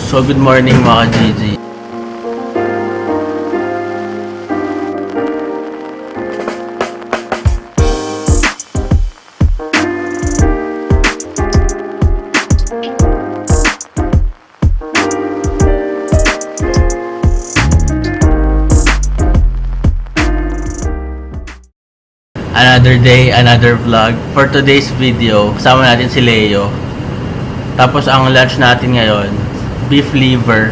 So good morning mga Gigi. Another day, another vlog. For today's video, kasama natin si Leo. Tapos ang lunch natin ngayon, beef liver,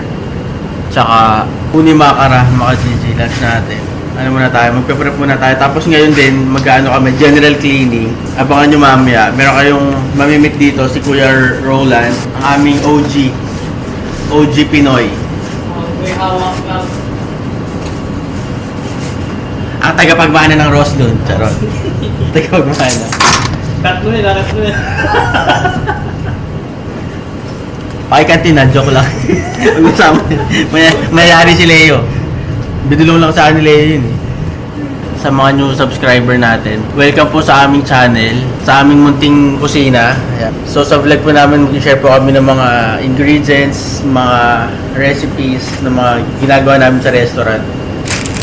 tsaka uni makara, mga Gigi, lunch natin. Ano muna tayo, magpe-prep muna tayo. Tapos ngayon din, mag-ano kami, general cleaning. Abangan nyo mamaya. Meron kayong mamimit dito, si Kuya Roland, ang aming OG Pinoy. May hawak lang. Ang tagapagmana ng Roslyn, charot. Tagapagmana. Tatlo yun. Pakikantina, joke lang. Mag-usama. Mayayari si Leo. Bidulong lang sa akin ni Leo yun eh. Sa mga new subscriber natin, welcome po sa aming channel, sa aming munting kusina. Ayan. So sa vlog po namin, mag-share po kami ng mga ingredients, mga recipes, ng mga ginagawa namin sa restaurant.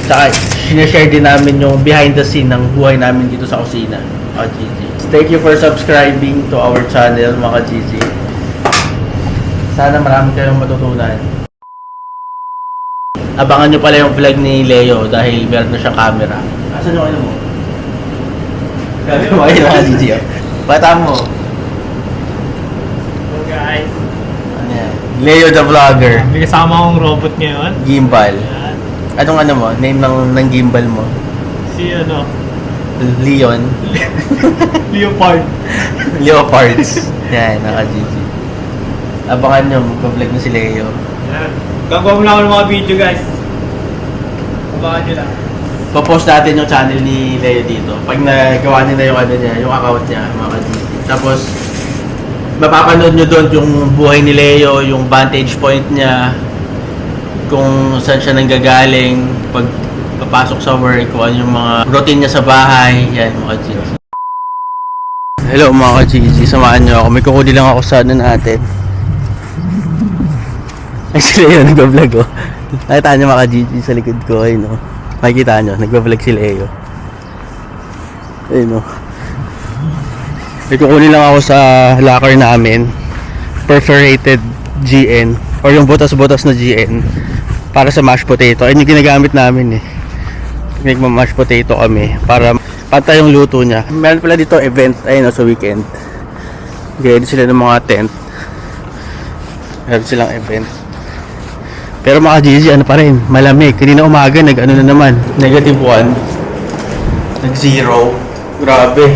Saka, sinashare din namin yung behind the scene ng buhay namin dito sa kusina, mga Gigi. Thank you for subscribing to our channel, mga Gigi. Sana marami kayong matutunan. Abangan nyo pala yung vlog ni Leo dahil meron na siyang camera. Asan yung ano mo? Gabi mo kayo mga Gigi. Bata mo. So guys, Ano yan? Leo the vlogger. may kasama akong robot ngayon. Gimbal. Yan. Anong ano mo? Name ng gimbal mo? Si Leon. Leopard. Leopards. Yan, naka Gigi. Abangan nyo, magpa-vlog na si Leo. Yan. Gagawa mo lang ako ng mga video guys. Abangan nyo lang. Popost natin yung channel ni Leo dito. Pag nagawa nila yung ano niya, yung account niya, mga Gigi. Tapos, mapapanood nyo doon yung buhay ni Leo, yung vantage point niya, kung saan siya nanggagaling, pag papasok sa work, kung ano yung mga routine niya sa bahay, yan mga Gigi. Hello mga Gigi, samahan niyo ako. May kukuli lang ako sa ano natin. Ay si Leo nagbablog oh. Nakita niyo mga Gigi sa likod ko, ayun oh. Makikita niyo, nagbablog si Leo. Ayun oh. May kukuli lang ako sa locker namin. Perforated GN or yung butas-butas na GN para sa mashed potato. Ayun yung ginagamit namin eh. Nagma-mashed potato kami para pantay yung luto niya. Meron pala dito event ayun sa weekend. Gaya sila ng mga tent. Meron silang event. Pero mga Gigi, ano pa rin, malamig. Kanina umaga, nag-ano na naman. -1. Nag-0. Grabe.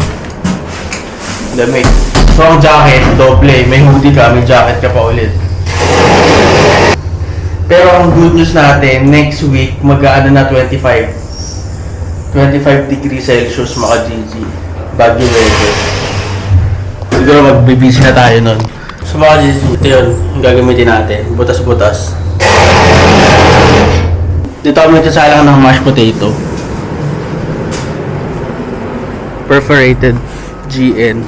Lamig. So ang jacket, doble. May hoodie ka, may jacket ka pa ulit. Pero ang good news natin, next week, mag-aano na 25 degrees Celsius mga Gigi. Bagyo weather. Siguro mag-busy na tayo nun. So mga Gigi, ito yun, yung gagamitin natin. Butas-butas. Dito kami nagsasalang ng mashed potato. Perforated GN.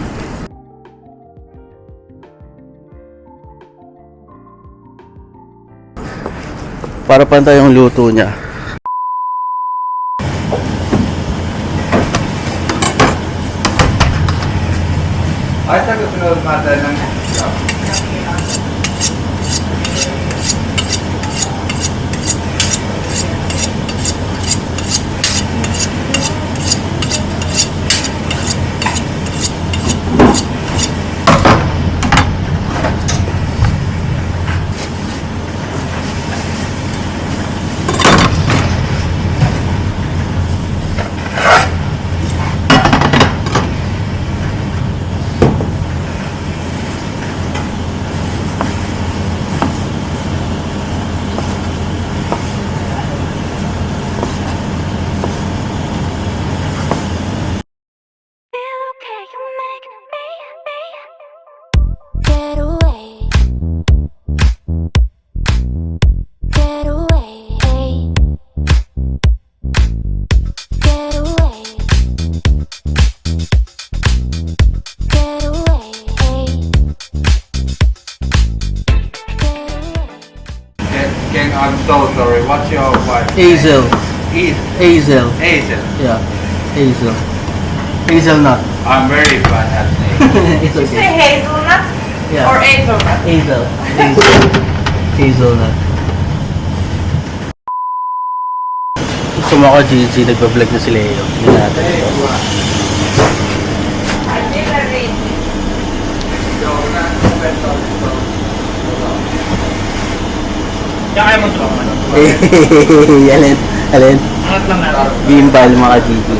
Para pantay yung luto niya. Ay, tagasunod mata ng I'm so sorry. What's your wife's Hazel. name? Hazel. Hazel. Yeah. Hazel. Hazelnut. I'm very bad at name. It's Say okay. hazelnut Yeah. or hazelnut. Hazel. Hazel. Hazelnut. Gusto mo ako, Gigi. Nagpa-vlog na si Leo. Hindi natin. I never read. Kaya kaya mo ito. Alin? Alin? Angat lang natin. Gimbal mga Gigi.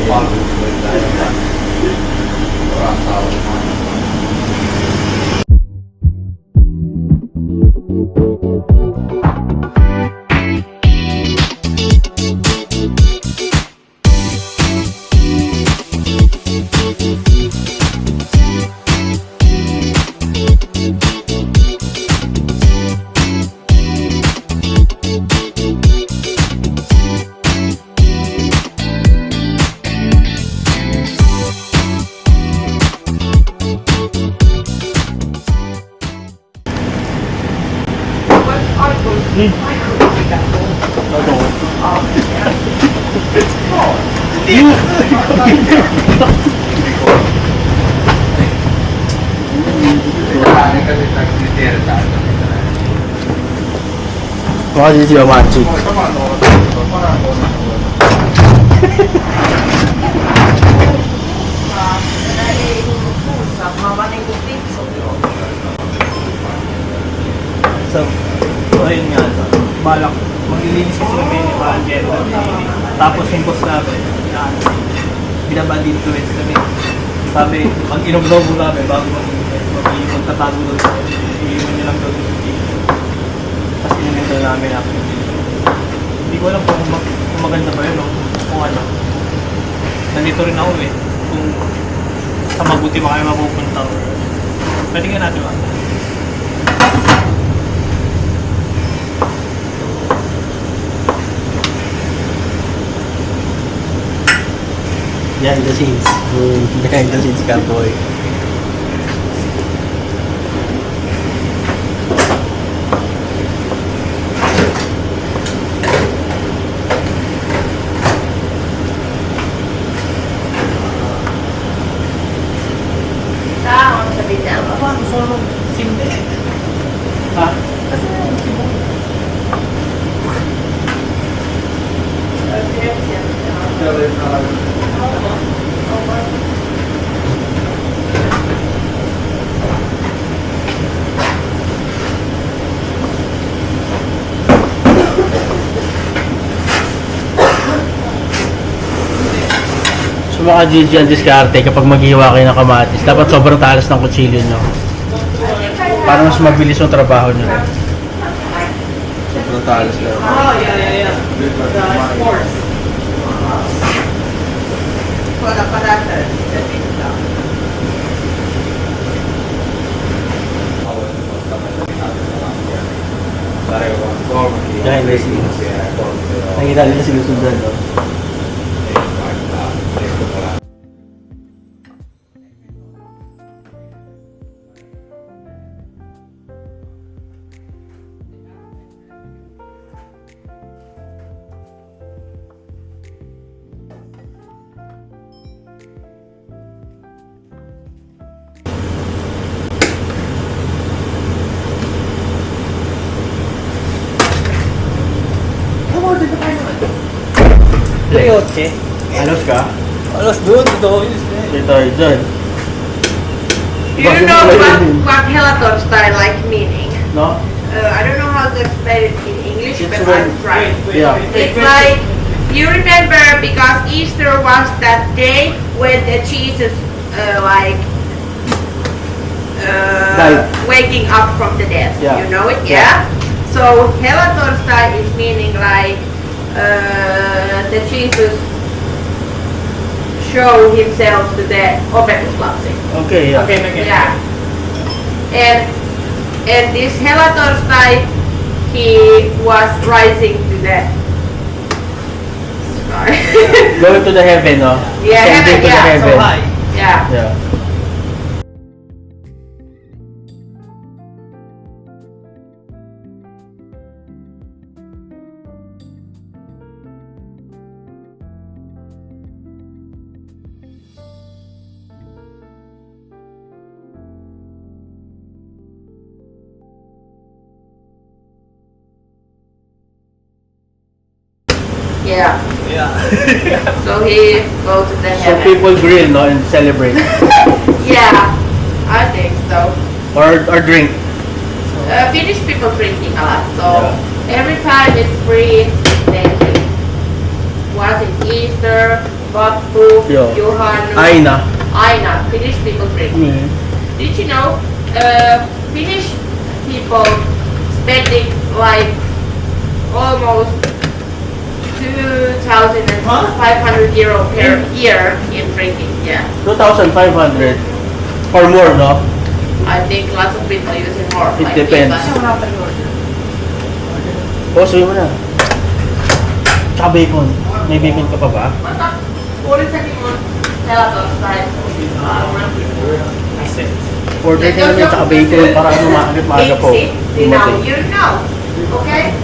What are those microwaves that go? Kasi nag-sitira tayo. Mga Gigi ba magic? So, ayun nga. Balak. Maglilinis kasi kami ni Angel. Tapos yung boss namin. Binabad influence kami. Sabi, mag-inom-inom mo kami bago magtatago doon. Iiwan niya lang doon yung video. Tapos inimento namin after video. Hindi ko alam kung maganda ba yun o kung ano. Nandito rin ako eh. Kung sa mabuti ba kayo mapupunta. Pwede nga natin ba? Behind the scenes. Behind the scenes ka, boy. Down sa bitaw. Ako, gusto ko simple. Ha? Kasi So mga Gigi ang diskarte kapag maghiwa kayo ng kamatis, dapat sobrang talas ng kutsilyo nyo. Para mas mabilis yung trabaho nyo. Sobrang talas lang. oh, yeah. The sports. Wala pa natin. Sa bitaw. Behind the scenes. Nakita nila sinusundan, no? Leoche. Alos ka? Alas doon, ito. Dito tayo dyan. You don't know what Helaton style like meaning. No? I don't know how to explain it in English, It's but when- I'm trying. Yeah. It's like, you remember because Easter was that day when the Jesus Died. waking up from the dead. Yeah. You know it? Yeah. Yeah. So Helaton style is meaning like the Jesus show himself to the opetuslapsi. Okay, yeah. Okay. Yeah. And this Helatorstein, he was rising to the sky. Going to the heaven, no? Yeah, Ascending to heaven, the yeah, heaven. So high. Yeah. Yeah. Yeah. Yeah. So he goes to the So heaven. people grill, no, and celebrate. Yeah, I think so. Or drink. Finnish people drinking a lot, so every time it's free, they drink. Once in Easter, Vappu, Yeah. Juhannus, Aina. Aina, Finnish people drink. Did you know, Finnish people spending like almost 2,500 euro per year in drinking, yeah. 2,500 or more, no? I think lots of people using more. It like depends. Finland. Oh, sabi mo na. Tsaka bacon. May bacon ka pa ba? Uudissakin mun helpoksi tai Order ka namin tsaka bacon para maaga po. Now you know, okay?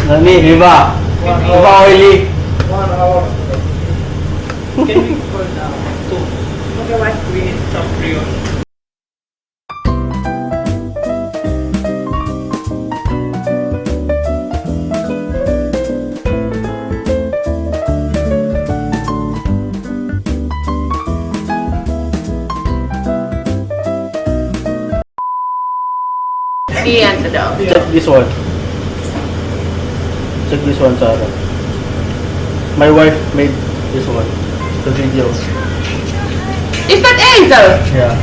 Nani, iba. Iba oily. Can we call now? Two. Okay, what? We need some brioche. Me and the dog. Check this one. Check this one, Sarah. My wife made this one. The video. Is that Hazel? Yeah.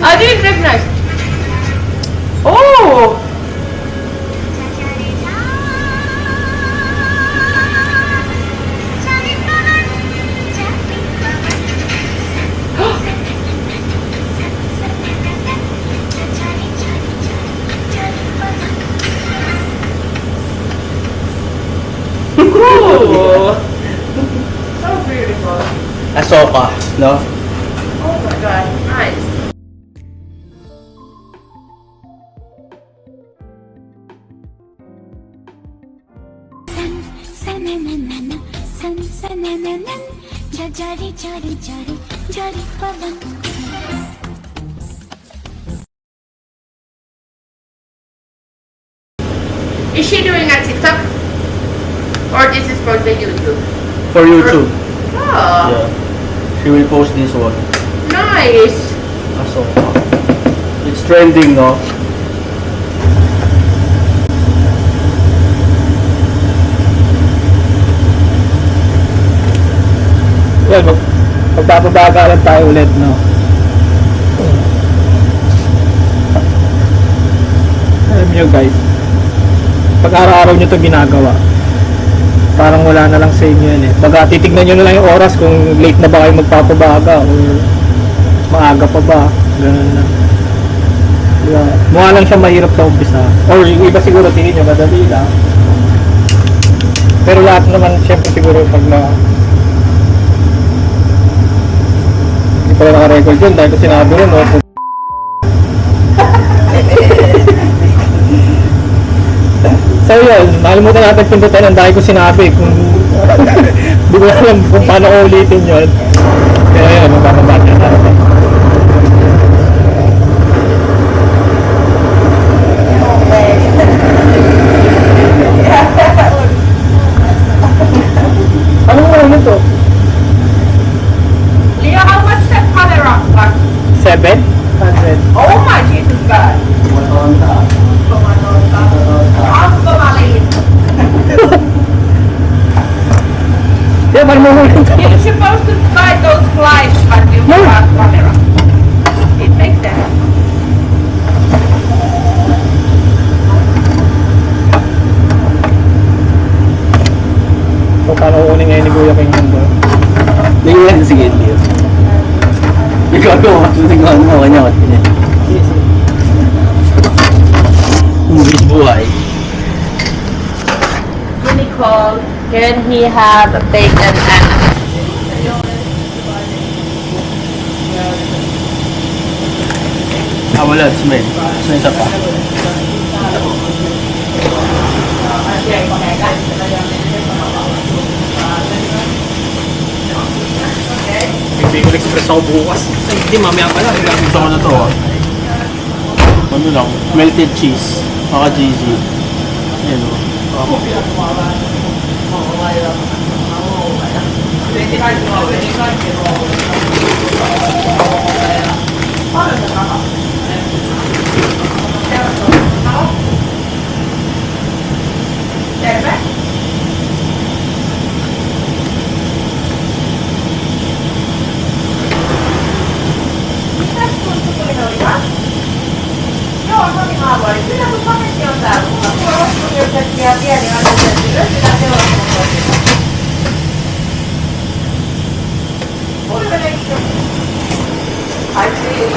I didn't recognize. Oh! Cool! So beautiful. Asoka, no? Oh my god, nice. Jari jari jari jari pavan. Is she doing a TikTok? Or this is for the YouTube? For YouTube. Oh, Yeah. She will post this one. nice. Asoka. It's trending, no? Yan, magpapabaga lang tayo ulit, no? Alam nyo guys, pag araw-araw nyo ito ginagawa, parang wala na lang sa inyo yan eh. Pag titignan nyo na lang yung oras kung late na ba kayo magpapabaga o maaga pa ba, ganun na. Diba? Mukha lang siya mahirap sa umpisa. Or yung iba siguro tingin nyo madali lang. Pero lahat naman syempre siguro pag hindi pala naka-record yun dahil ko sinabi rin, no? So yun, nakalimutan natin pindutan ang dahil ko sinabi kung di ko alam kung paano ko ulitin yun. Kaya yun, magpapabag na natin. Anong ano to? Leo, how much that camera cost? 700. Oh my Jesus God. Ako ba maliit? Yeah, marunong to. You're supposed to buy those flights but you bought camera. It makes sense. So paano kukunin ngayon ni Kuya King yung doon? Hindi ko yan, sige, Leo. Ikaw ko, masusingan mo kanya. Buhay. Nicole, can he have a bacon and Wala, smell. Smell isa pa. Hindi ko express ako bukas. Hindi, mamaya pala. Gusto ko na to, ah. Ano lang, melted cheese. Maka GG. Yan o. Joo, monihaavoin. Kyllä sun paketti on täällä. Mulla on tuo rospunyyrsetti ja pieni annosetti. Löytytään teollisuusvoimilla. Kuiveleikö? Ai siis,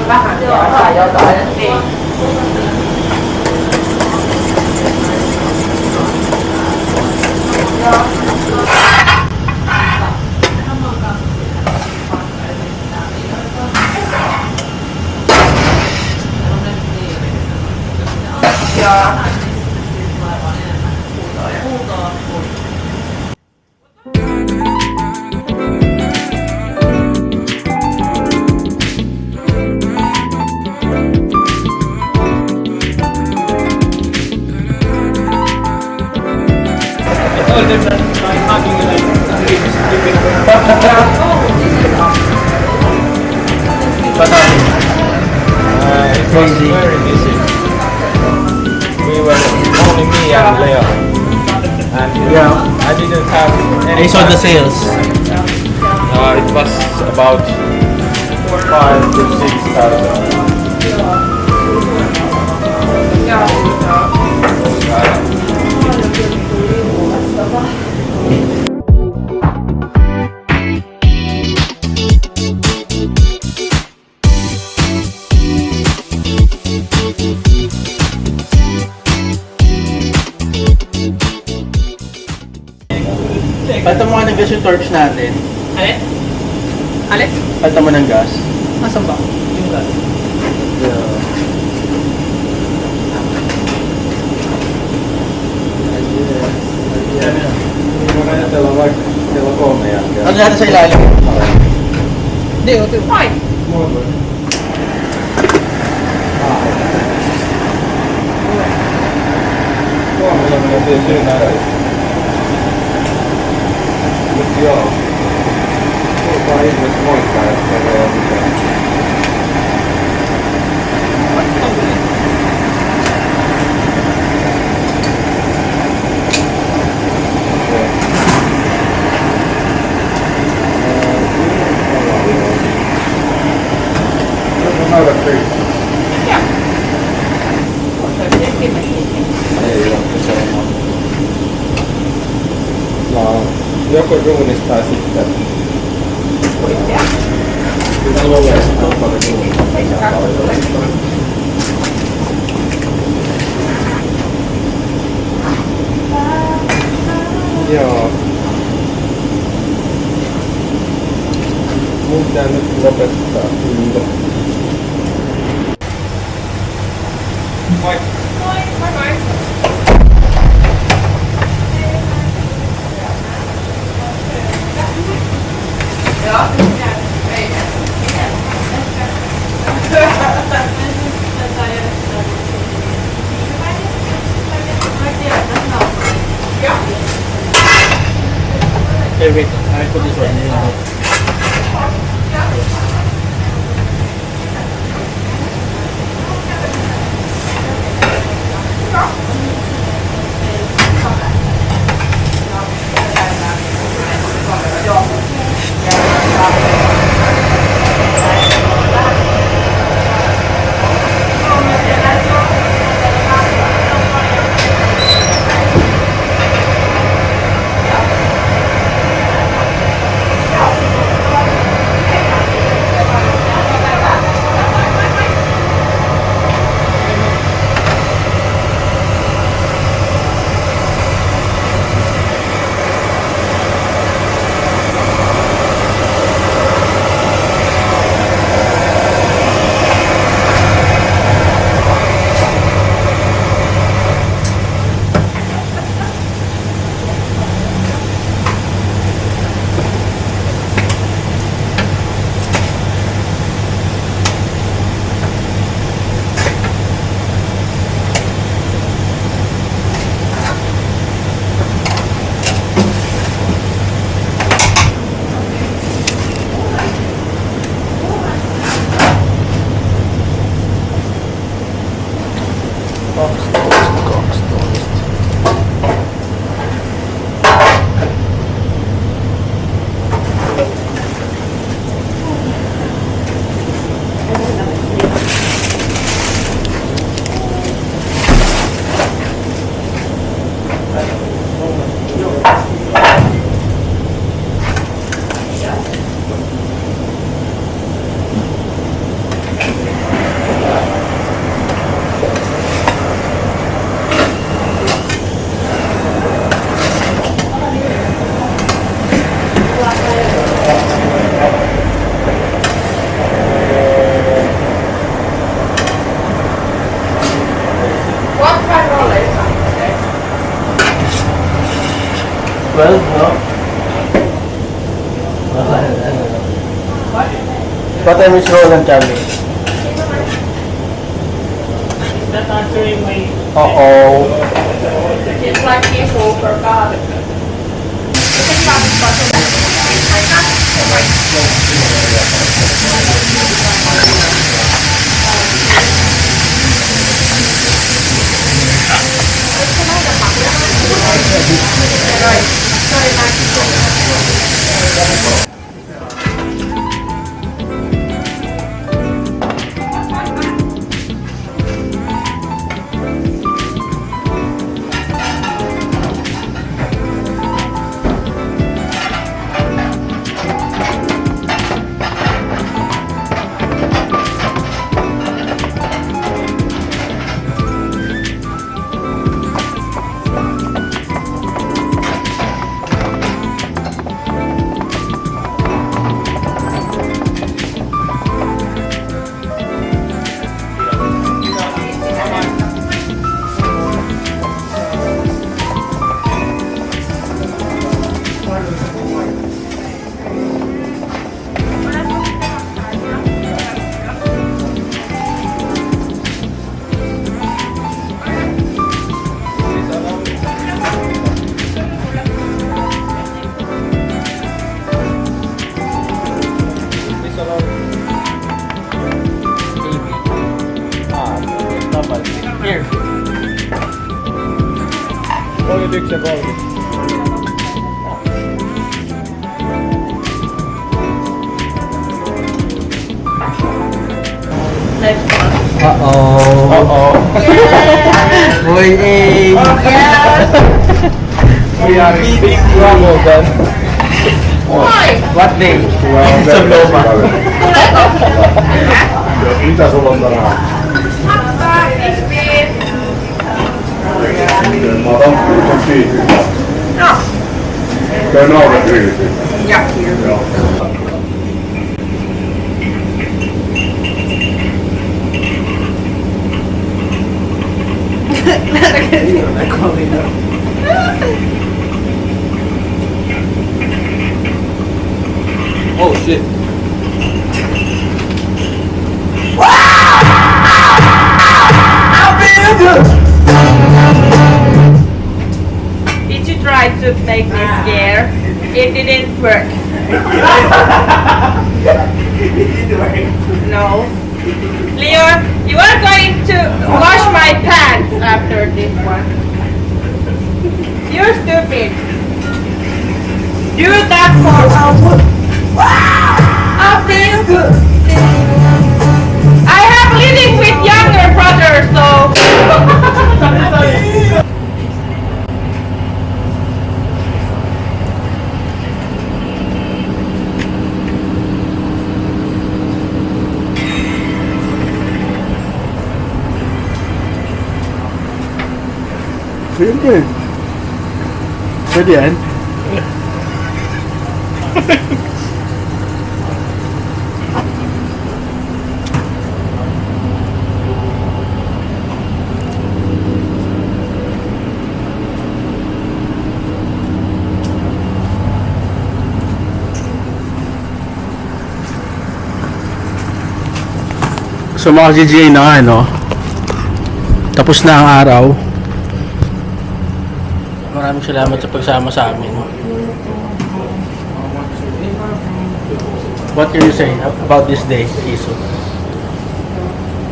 vähän kertaa jotain. Niin. It was very busy. We were only me and Leo. And I didn't have any. I saw the sales. It was about 5,000 to 6,000. Palitan mo nga ng gas yung torch natin. Alin? Alin? Palitan mo ng gas. Nasaan ba? Yung gas. Ano natin sa ilalim? Hindi, okay. Fine. Joko duunista tai sitten. Joo. Mun pitää nyt lopettaa kyllä. Moi. Moi, moi moi. Okay, wait. I put this one. 12, no? What time is Roland, Charlie? That answering my... Uh-oh. It's like people forgot. This allowed? Dapat. Here. Politics and politics. Next one. Uh-oh. Uh-oh. Boy A. We are in big trouble then. Why? What day? Sa Loma. Mitä sulla on tänään? Mä otan sen piikin. Käy nauret grillissä. Joo. Oh shit. Did you try to make me scared? It didn't work. No. Leon, you are going to wash my pants after this one. You're stupid. Do that for after you. I have living with younger brothers, so. Pwede. Pwede yan. So mga GGA na nga, no? Tapos na ang araw. Maraming salamat sa pagsama sa amin. What can you say about this day, Iso?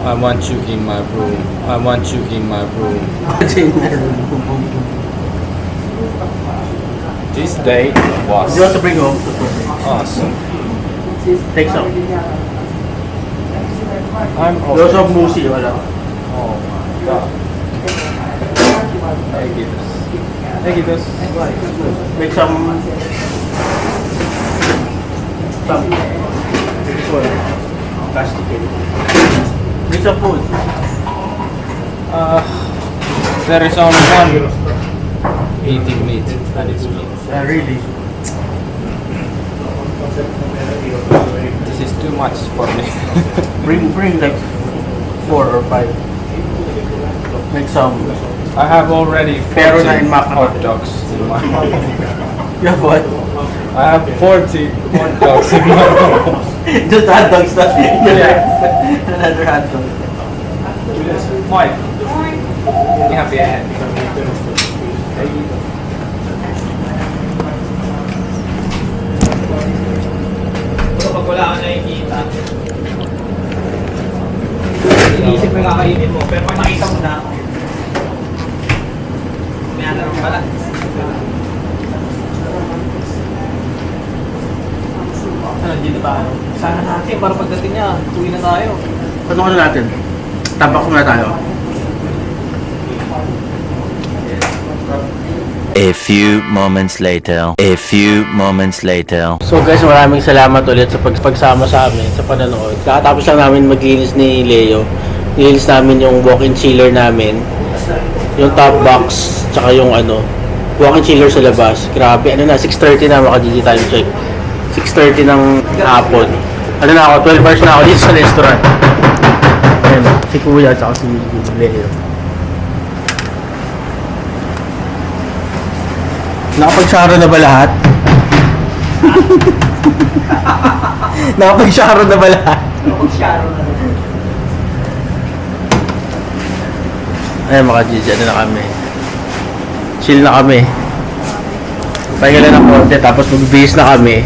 I want you in my room. I want you in my room. This day was Do you want to bring home to food? awesome. Take some. I'm You also have musi, wala. Oh my god. Thank you. Thank you. Make some. This one. Plastic. Make some food. There is only one eating meat, and it's me. Really? This is too much for me. Bring like 4 or 5. Make some. I have already Pero 40 na in Macau. hot dogs in my You have what? I have 40 hot dogs in my home. Just hot dogs na. Yeah. Another hot dog. Mike. You have your hand. So, pag wala ka nakikita, iniisip mo yung kakainin mo. Pero pag nakita mo na, may ano naman pala. Ano, dito ba? Sana natin, para pagdating niya, tuwi na tayo. Ano natin? Tabak muna tayo. A few moments later. A few moments later. So guys, maraming salamat ulit sa pagsama sa amin sa panonood. Kakatapos lang namin maglinis ni Leo. Nilinis namin yung walk-in chiller namin. Yung top box, tsaka yung walk-in chiller sa labas. Grabe, 6:30 na, maka-GG time check. 6:30 ng hapon. Na ako, 12 hours na ako dito sa restaurant. Ayan, si Kuya tsaka si Leo. Nakapag-sharo na ba lahat? Nakapag-sharo na ba lahat? Ayan mga GG, na kami. Chill na kami. Pahinga lang ng konti, tapos magbibihis na kami.